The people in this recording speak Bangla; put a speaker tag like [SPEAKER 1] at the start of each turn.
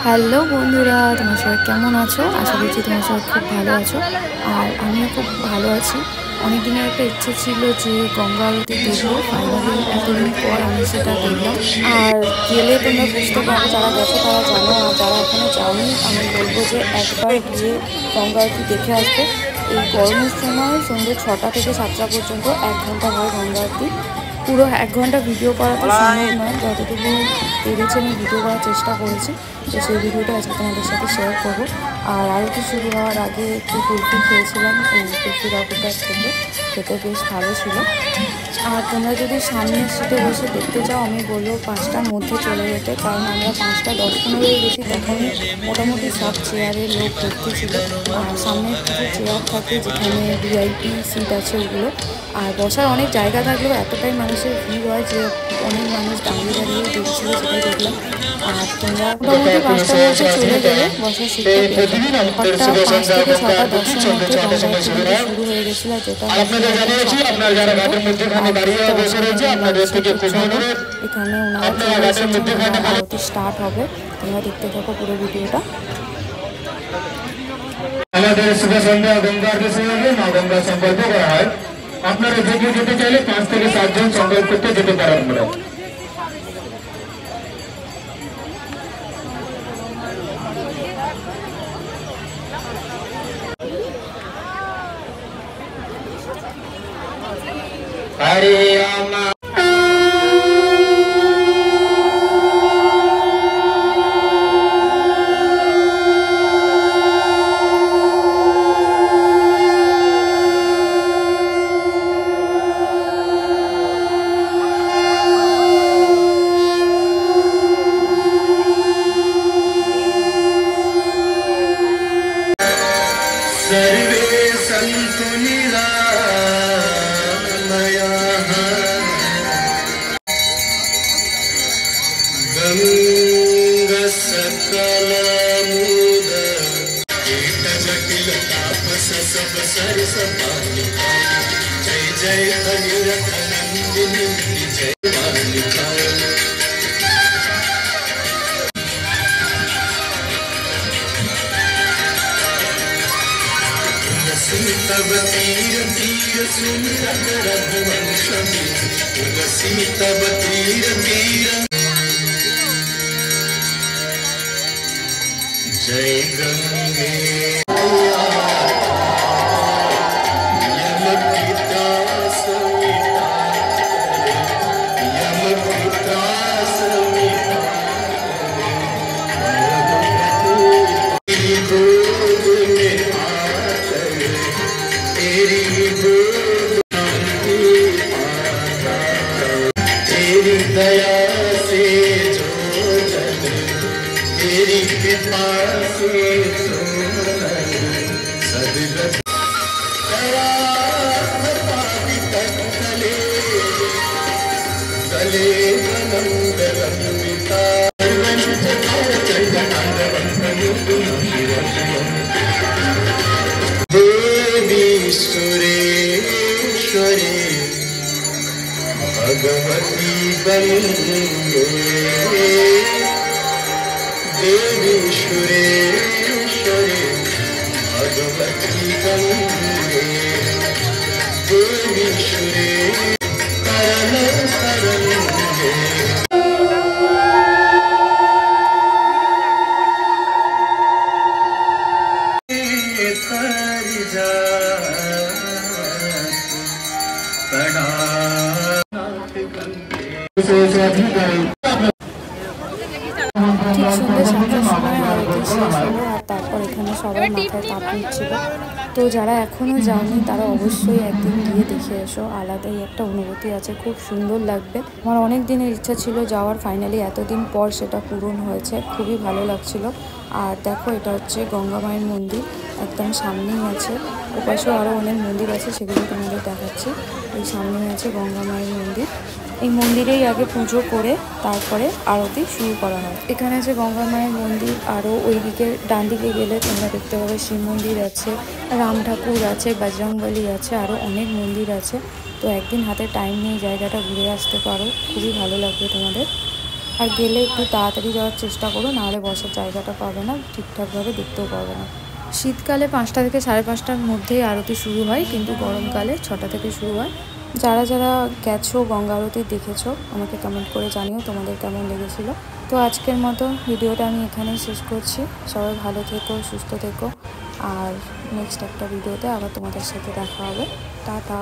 [SPEAKER 1] হ্যালো বন্ধুরা, তোমার সবাই কেমন আছো? আশা করছি তোমার সবাই খুব ভালো আছো, আর আমিও খুব ভালো আছি। অনেক দিনের একটা ইচ্ছে ছিল যে গঙ্গা আরতি দেখবো, ফাইনালি এতদিন পর আমি সেটা দেখলাম। আর গেলে তোমরা বুঝতে পারবে, যারা গেছো তারা জানো, আর যারা এখনো যাওনি আমি বলবো যে একবার গিয়ে গঙ্গা আরতি দেখে আসবে। এই গরমের সময় সন্ধ্যে 6টা থেকে 7টা পর্যন্ত 1 ঘন্টা হয় গঙ্গা আরতি। পুরো 1 ঘন্টা ভিডিও করা তো সম্ভব নয়, যতটুকু পেরেছি আমি ভিডিও করার চেষ্টা করেছি। তো সেই ভিডিওটা আজকে তোমাদের সাথে শেয়ার করবো। আর আরতি শুরু হওয়ার আগে একটু কুলফি খেয়েছিলাম এই কুলফি বাবুটার থেকে, খেতে বেশ ভালো ছিল। আর তোমরা যদি সামনের সিটে বসে দেখতে চাও আমি বলবো 5টার মধ্যে চলে যেতে, কারণ আমরা 5টা 10-15 গেছি, তখনই মোটামুটি সব চেয়ারে লোক ভর্তি ছিল। আর সামনে কিছু চেয়ার থাকে যেখানে ভিআইপি সিট আছে ওগুলো, আর বসার অনেক জায়গা থাকলেও এতটাই মানুষের ভিড় হয় যে অনেক মানুষ দাঁড়িয়ে দাঁড়িয়ে দেখছিল, সেটাই দেখলাম। আর তোমরা মোটামুটি 5টার মধ্যে চলে গেলে বসার সিটটা পেয়ে যাবে। 5 থেকে 6টা 10-এর মধ্যে গঙ্গা আরতি শুরু হয়ে গেছিলো, যেটা এখানে ওনারা চলে এসেছেন, আরতি স্টার্ট হবে। তোমরা দেখতে থাকো পুরো ভিডিওটা।
[SPEAKER 2] আমাদের শুভ সন্ধ্যা গঙ্গা আরতির সময় মা গঙ্গা সংকল্প করা হয়। আপনারা যে কেউ যেতে চাইলে 5 থেকে 7 জন সংকল্প করতে যেতে পারেন। আমরা হরে রাম सर्वे संतु निरामयाः गंगा सकलमुद कीट जटिल तापस सब सरस पालिका जय जय अनिरत नंदिनी जय पालिका तब तीर तीर सुंदर रघुवंश तुलसी तब तीर तीर जय गंगे यम पिता समिता यम पिता समिता तेरी दया से जो जन तेरी कृपा से जो सदगत गले गलंबिता देवी सुरेश्वरी भगवती गंगे देवी सुरेश्वरी भगवती गंगे देवी सुरे करण करंगे
[SPEAKER 1] ঠিক সন্ধ্যে 7টার সময় আরতি শেষ হলো, আর তারপর এখানে সবার মাথায় তাপ নিচ্ছিল। তো যারা এখনও যাওনি তারা অবশ্যই একদিন গিয়ে দেখে এসো, আলাদাই একটা অনুভূতি আছে, খুব সুন্দর লাগবে। আমার অনেক দিনের ইচ্ছা ছিল যাওয়ার, ফাইনালি এতদিন পর সেটা পূরণ হয়েছে, খুবই ভালো লাগছিল। আর দেখো এটা হচ্ছে গঙ্গা মায়ের মন্দির, একদম সামনেই আছে। ওপাশেও আরও অনেক মন্দির আছে, সেগুলো তোমাদের দেখাচ্ছি। এই সামনেই আছে গঙ্গা মায়ের মন্দির। এই মন্দিরেই আগে পুজো করে তারপরে আরতি শুরু করা হয়। এখানে আছে গঙ্গা মায়ের মন্দির, আরও ওই দিকে ডান দিকে গেলে তোমরা দেখতে পাবে শিব মন্দির আছে, রাম ঠাকুর আছে, বজরংবলী আছে, আরও অনেক মন্দির আছে। তো একদিন হাতে টাইম নিয়ে জায়গাটা ঘুরে আসতে পারো, খুবই ভালো লাগবে তোমাদের। আর গেলে একটু তাড়াতাড়ি যাওয়ার চেষ্টা করো, নাহলে বসার জায়গাটা পাবে না, ঠিকঠাকভাবে দেখতেও পাবে না। শীতকালে 5টা থেকে 5:30টার মধ্যেই আরতি শুরু হয়, কিন্তু গরমকালে 6টা থেকে শুরু হয়। যারা যারা গেছো গঙ্গা আরতি দেখেছো আমাকে কমেন্ট করে জানিও তোমাদের কেমন লেগেছিলো। তো আজকের মতো ভিডিওটা আমি এখানেই শেষ করছি। সবাই ভালো থেকো, সুস্থ থেকো, আর নেক্সট একটা ভিডিওতে আবার তোমাদের সাথে দেখা হবে। টাটা।